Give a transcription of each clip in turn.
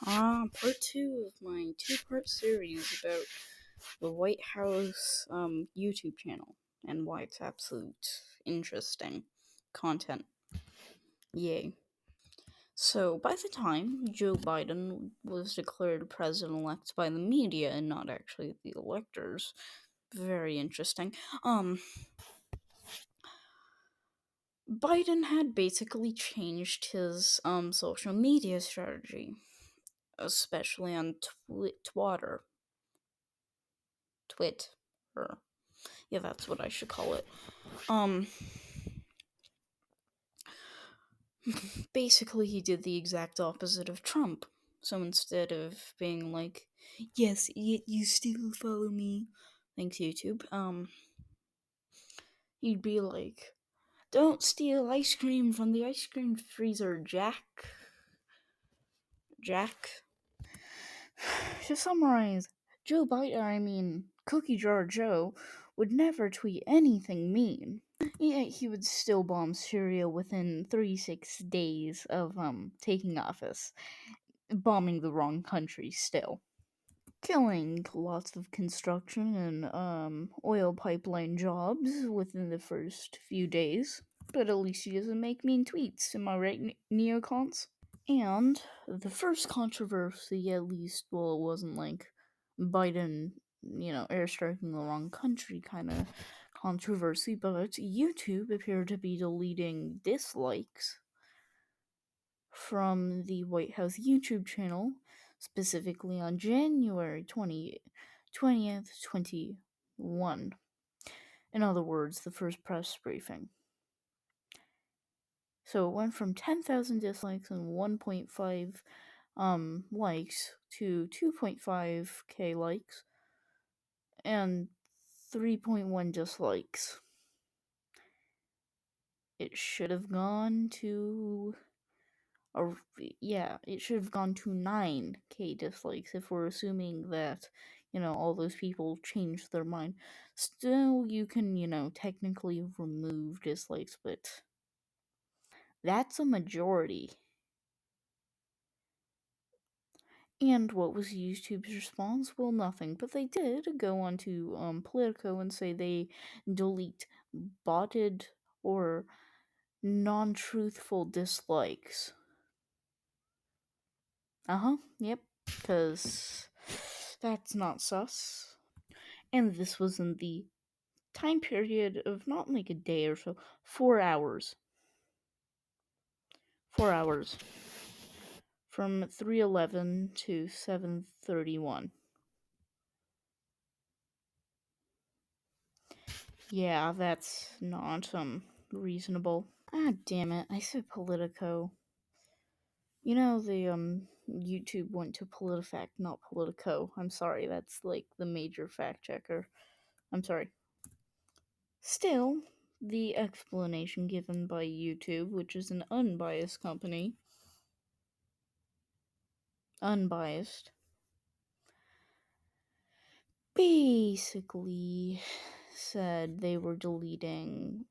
Part two of my two-part series about the White House YouTube channel and why it's absolute interesting content. Yay. So, by the time Joe Biden was declared president-elect by the media and not actually the electors, very interesting, Biden had basically changed his social media strategy, especially on Twitter. Or yeah, that's what I should call it. Basically, he did the exact opposite of Trump. So instead of being like, yes, you still follow me, thanks YouTube, he'd be like, don't steal ice cream from the ice cream freezer, Jack. To summarize, Cookie Jar Joe would never tweet anything mean. Yet he would still bomb Syria within 36 days of taking office, bombing the wrong country still. Killing lots of construction and oil pipeline jobs within the first few days. But at least he doesn't make mean tweets, am I right, neocons? And the first controversy, at least, well, it wasn't like Biden, airstriking the wrong country kind of controversy, but YouTube appeared to be deleting dislikes from the White House YouTube channel, specifically on January 20th, 21. In other words, the first press briefing. So it went from 10,000 dislikes and 1.5 likes to 2.5k likes and 3.1 dislikes. It should have gone to it should have gone to 9k dislikes if we're assuming that, all those people changed their mind. Still, you can, technically remove dislikes, but that's a majority. And what was YouTube's response? Well, nothing. But they did go on to Politico and say they delete botted or non-truthful dislikes. Yep, because that's not sus. And this was in the time period of not like a day or so, 4 hours. 4 hours. From 3:11 to 7:31. Yeah, that's not reasonable. Ah, damn it! I said Politico. The YouTube went to PolitiFact, not Politico. I'm sorry, that's like the major fact checker. I'm sorry. Still, the explanation given by YouTube, which is an unbiased company, basically said they were deleting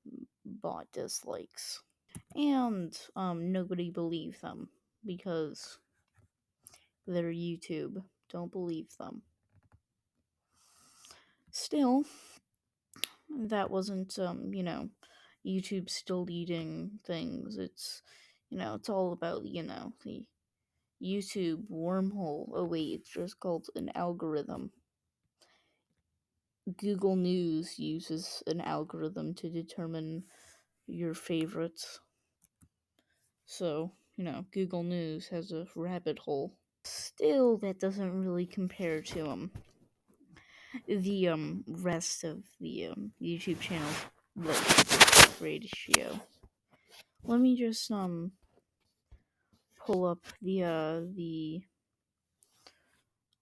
bot dislikes. And nobody believed them because they're YouTube. Don't believe them. Still, that wasn't YouTube still deleting things. It's it's all about the YouTube wormhole. Oh wait, it's just called an algorithm. Google News uses an algorithm to determine your favorites. So, Google News has a rabbit hole. Still, that doesn't really compare to the rest of the YouTube channel like ratio. Let me just pull up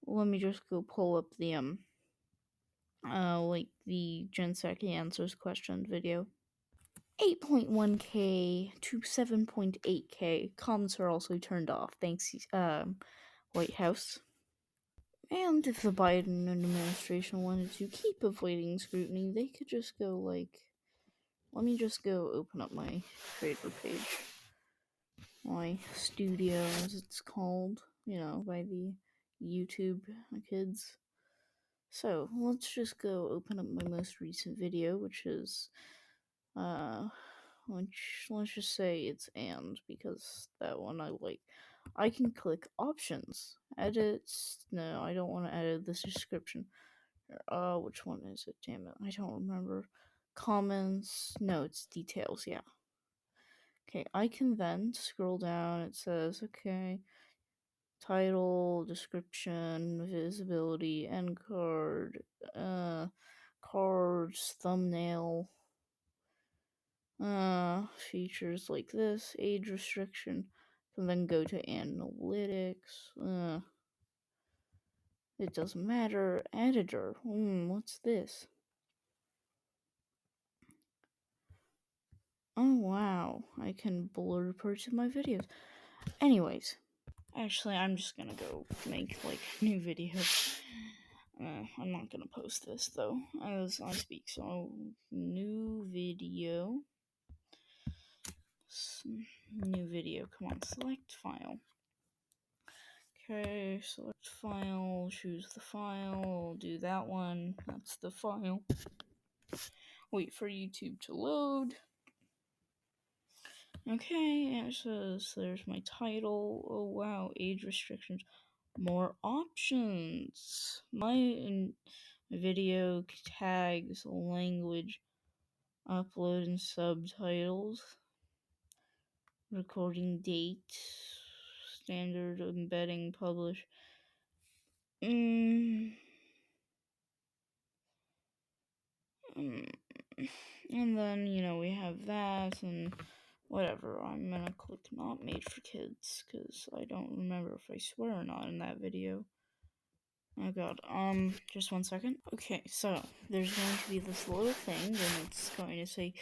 let me just go pull up the like the Genseki answers question video. 8.1k to 7.8k. Comments are also turned off. Thanks, White House. And if the Biden administration wanted to keep avoiding scrutiny, they could just go like, let me just go open up my creator page. My studio, as it's called. by the YouTube kids. So let's just go open up my most recent video, which is, let's just say it's and, because that one I like. I can click options, edits. No, I don't want to edit this description. Which one is it? Damn it, I don't remember. Comments. No, it's details. Yeah. Okay, I can then scroll down. It says, okay, title, description, visibility, end card, cards, thumbnail, features like this, age restriction. Can then go to analytics. It doesn't matter. Editor. What's this? Oh wow, I can blur parts of my videos. Anyways, actually, I'm just gonna go make like a new video. I'm not gonna post this though, as I speak. So, new video. New video. Come on, select file. Okay, select file. Choose the file. Do that one. That's the file. Wait for YouTube to load. Okay, it says there's my title. Oh wow, age restrictions. More options. My video tags, language, upload and subtitles, recording date, standard embedding, publish. And then, we have that and whatever. I'm gonna click not made for kids because I don't remember if I swear or not in that video. Oh god, just 1 second. Okay, so there's going to be this little thing, and it's going to say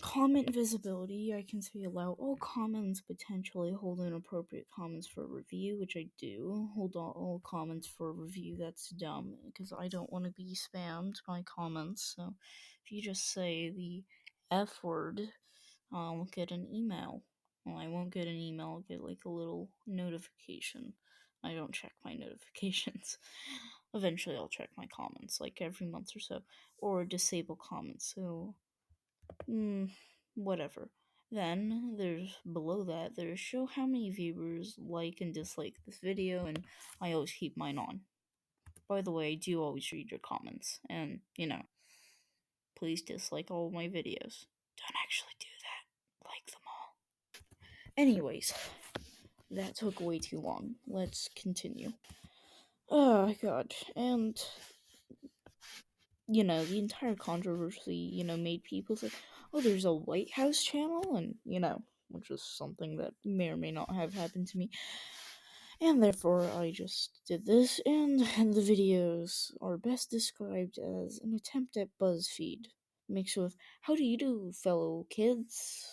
comment visibility. I can say allow all comments, potentially hold inappropriate comments for review, which I do. Hold all comments for review. That's dumb because I don't want to be spammed by comments. So if you just say the F word, I'll get an email. Well, I won't get an email, I'll get like a little notification. I don't check my notifications. Eventually, I'll check my comments, like every month or so, or disable comments. So, whatever. Then there's below that, there's show how many viewers like and dislike this video, and I always keep mine on. By the way, I do always read your comments, and please dislike all of my videos. Don't actually do that. Like them all. Anyways, that took way too long. Let's continue. Oh god, and the entire controversy, made people say, oh, there's a White House channel, and, which is something that may or may not have happened to me. And therefore, I just did this, and the videos are best described as an attempt at BuzzFeed. Mixed with, how do you do, fellow kids?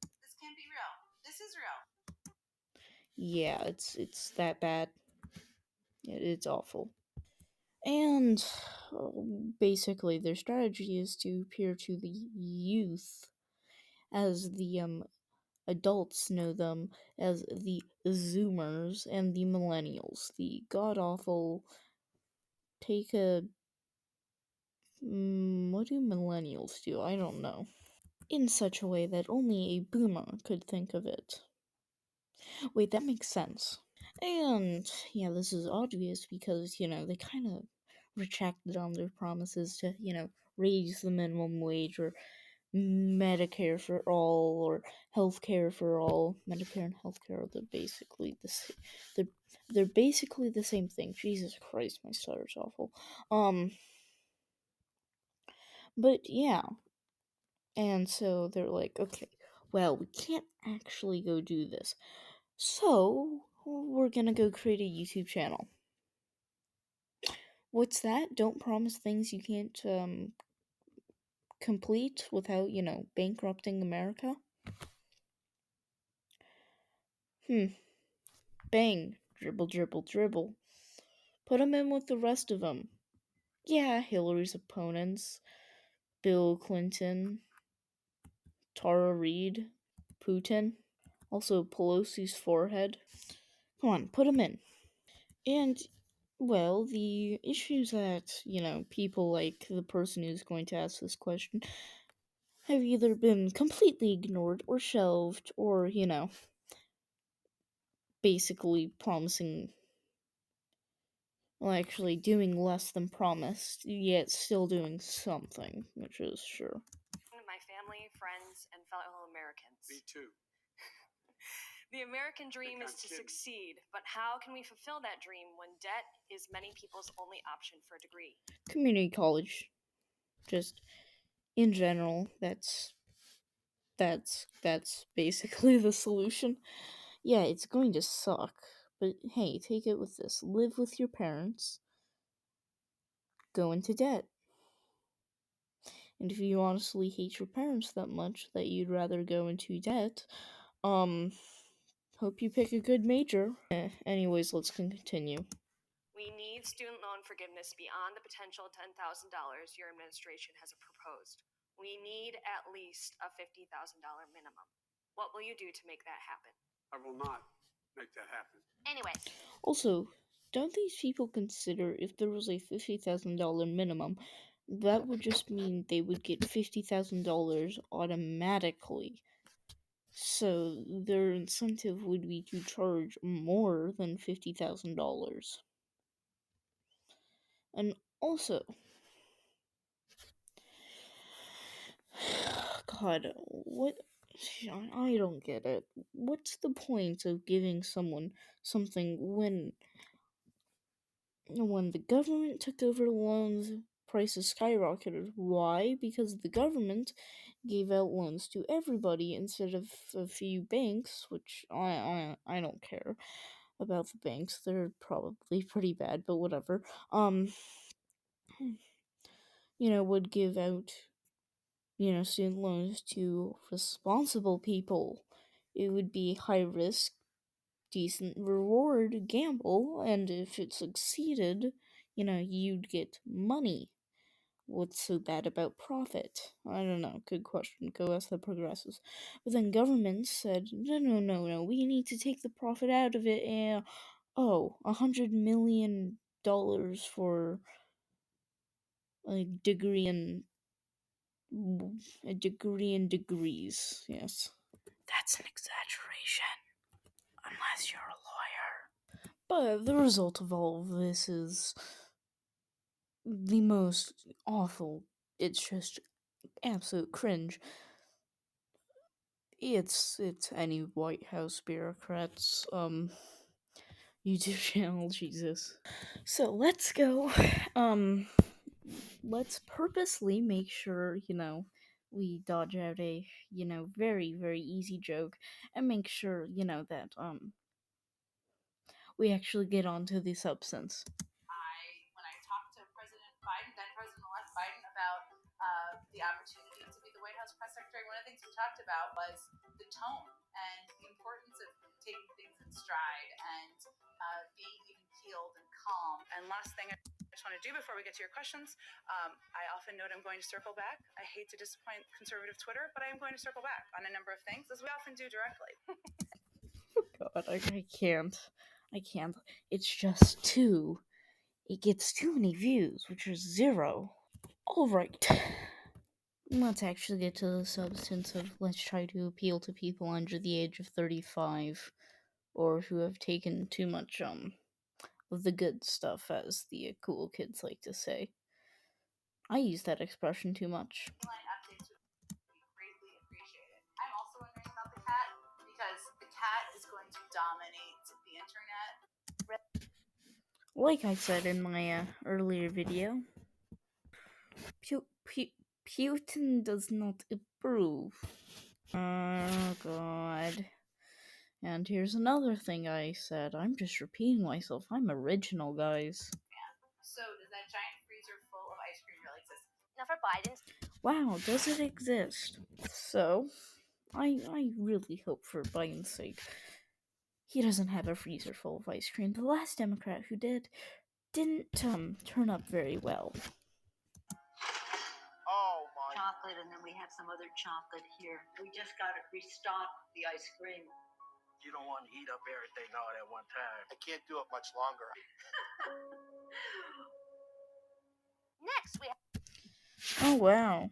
This can't be real. This is real. Yeah, it's that bad. It's awful. And basically, their strategy is to appear to the youth as the adults know them as the Zoomers and the Millennials, the god awful. Take a. What do Millennials do? I don't know. In such a way that only a boomer could think of it. Wait, that makes sense. And yeah, this is obvious because, they kind of retracted on their promises to, raise the minimum wage or Medicare for all or healthcare for all. Medicare and healthcare are basically they're basically the same thing. Jesus Christ, my stutter's awful. But yeah. And so they're like, okay, well, we can't actually go do this. So we're gonna go create a YouTube channel. What's that? Don't promise things you can't complete without, bankrupting America? Bang. Dribble, dribble, dribble. Put him in with the rest of them. Yeah, Hillary's opponents. Bill Clinton. Tara Reid. Putin. Also Pelosi's forehead. Come on, put them in. And, well, the issues that, people like the person who's going to ask this question have either been completely ignored or shelved or, basically promising, well, actually doing less than promised, yet still doing something, which is sure. My family, friends, and fellow Americans. Me too. The American dream is to succeed, but how can we fulfill that dream when debt is many people's only option for a degree? Community college, just in general, that's basically the solution. Yeah, it's going to suck, but hey, take it with this. Live with your parents, go into debt. And if you honestly hate your parents that much that you'd rather go into debt, hope you pick a good major. Anyways, let's continue. We need student loan forgiveness beyond the potential $10,000 your administration has proposed. We need at least a $50,000 minimum. What will you do to make that happen? I will not make that happen. Anyways. Also, don't these people consider if there was a $50,000 minimum, that would just mean they would get $50,000 automatically. So their incentive would be to charge more than $50,000. And also, God, what? I don't get it. What's the point of giving someone something when the government took over loans, prices skyrocketed? Why? Because the government gave out loans to everybody instead of a few banks, which I don't care about the banks. They're probably pretty bad, but whatever. Would give out, student loans to responsible people. It would be high risk, decent reward gamble, and if it succeeded, you'd get money. What's so bad about profit? I don't know. Good question. Go ask the progressives. But then government said, no. We need to take the profit out of it. And $100 million for a degree in degrees. Yes, that's an exaggeration, unless you're a lawyer. But the result of all of this is the most awful. It's just absolute cringe. It's any White House bureaucrats YouTube channel, Jesus. So let's go. Let's purposely make sure, we dodge out a, very, very easy joke and make sure, that we actually get onto the substance. When I talked to President Biden, then President-elect Biden, about the opportunity to be the White House press secretary, one of the things we talked about was the tone and the importance of taking things in stride and being even keeled and calm. And last thing I just want to do before we get to your questions, I often note I'm going to circle back. I hate to disappoint conservative Twitter, but I am going to circle back on a number of things, as we often do directly. God, I can't. It's just 2. It gets too many views, which is 0. Alright. Let's actually get to the substance of let's try to appeal to people under the age of 35 or who have taken too much of the good stuff, as the cool kids like to say. I use that expression too much. Updates would be greatly appreciated. I'm also wondering about the cat because the cat is going to dominate the internet. Like I said in my earlier video, Putin does not approve. Oh god. And here's another thing I said. I'm just repeating myself. I'm original, guys. So does that giant freezer full of ice cream really exist? Now for Biden's. Wow, does it exist? So, I really hope for Biden's sake he doesn't have a freezer full of ice cream. The last Democrat who didn't turn up very well. Oh my. Chocolate, and then we have some other chocolate here. We just got to restock the ice cream. You don't want to heat up everything all at one time. I can't do it much longer. Next, we Oh wow.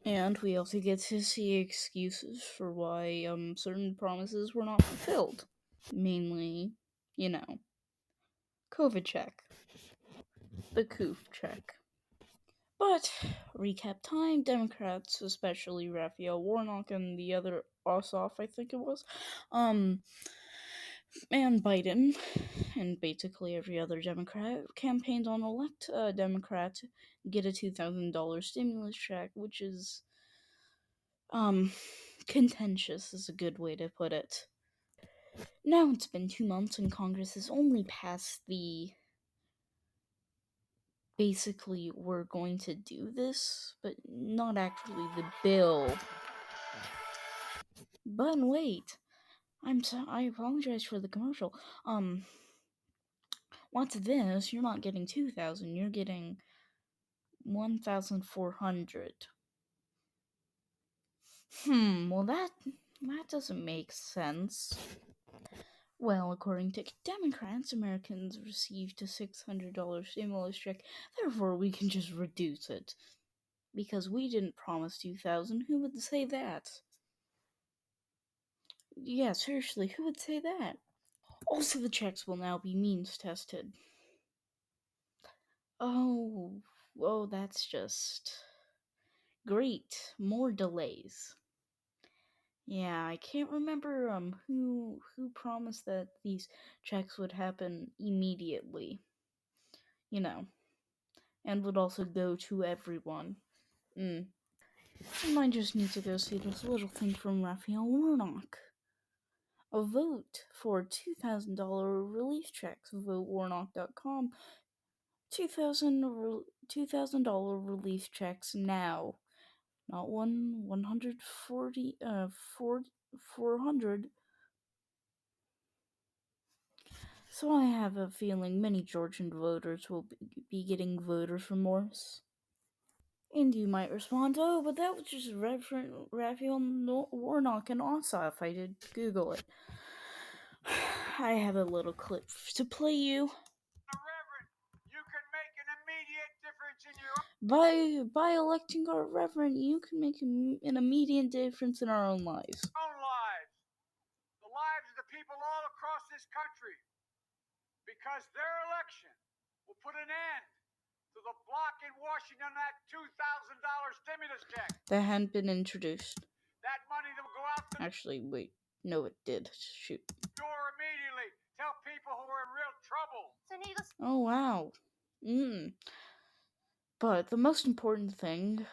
And we also get to see excuses for why certain promises were not fulfilled. Mainly, you know, COVID check. The COOF check. But, recap time, Democrats, especially Raphael Warnock and the other Ossoff, I think it was, and Biden, and basically every other Democrat, campaigned on elect a Democrat to get a $2,000 stimulus check, which is, contentious is a good way to put it. Now it's been 2 months and Congress has only passed the basically we're going to do this, but not actually the bill. But wait, I apologize for the commercial. What's this? You're not getting 2,000. You're getting 1,400. Well that doesn't make sense. Well, according to Democrats, Americans received a $600 stimulus check, therefore we can just reduce it. Because we didn't promise 2,000, who would say that? Yeah, seriously, who would say that? Also, the checks will now be means tested. Oh, that's just great. More delays. Yeah, I can't remember who promised that these checks would happen immediately. You know, and would also go to everyone. And I just need to go see this little thing from Raphael Warnock. A vote for $2,000 relief checks. VoteWarnock.com. $2,000 relief checks now. Not 400. So I have a feeling many Georgian voters will be getting voter remorse. And you might respond, oh, but that was just Raphael Warnock and Ossoff. I did Google it. I have a little clip to play you. Reverend, you can make an immediate difference in your By electing our reverend, you can make an immediate difference in our own lives. own lives, the lives of the people all across this country, because their election will put an end to the block in Washington that $2,000 stimulus check. That hadn't been introduced. That money that will go out the Actually, wait. No, it did. Shoot. door immediately. Tell people who are in real trouble. Oh, wow. But the most important thing,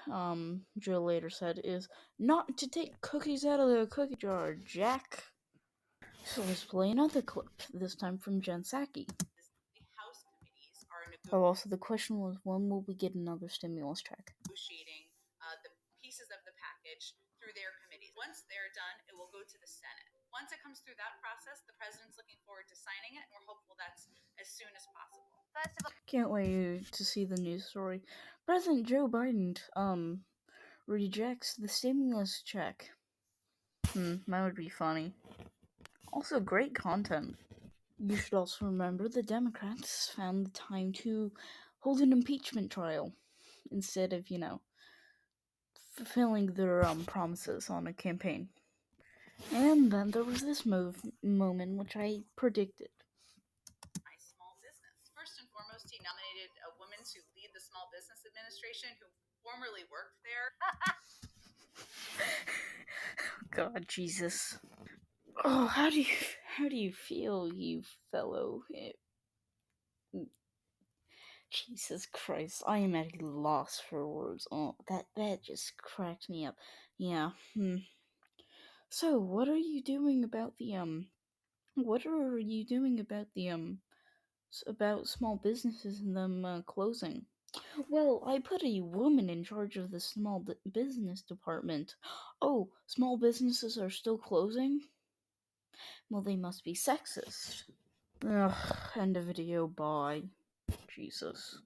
Jill later said, is not to take cookies out of the cookie jar, Jack. So let's play another clip, this time from Jen Psaki. The House committees are Oh, also the question was, when will we get another stimulus check? negotiating the pieces of the package through their committees. Once they're done, it will go to the Senate. Once it comes through that process, the president's looking forward to signing it, and we're hopeful that's as soon as possible. Can't wait to see the news story. President Joe Biden, rejects the stimulus check. That would be funny. Also, great content. You should also remember the Democrats found the time to hold an impeachment trial instead of, fulfilling their promises on a campaign. And then there was this moment which I predicted. My small business. First and foremost, he nominated a woman to lead the Small Business Administration who formerly worked there. God, Jesus. Oh, how do you feel, you fellow? Jesus Christ, I am at a loss for words. Oh, that just cracked me up. Yeah. So, what are you doing about the about small businesses and them closing? Well, I put a woman in charge of the small business department. Oh, small businesses are still closing? Well, they must be sexist. Ugh, end of video, bye. Jesus.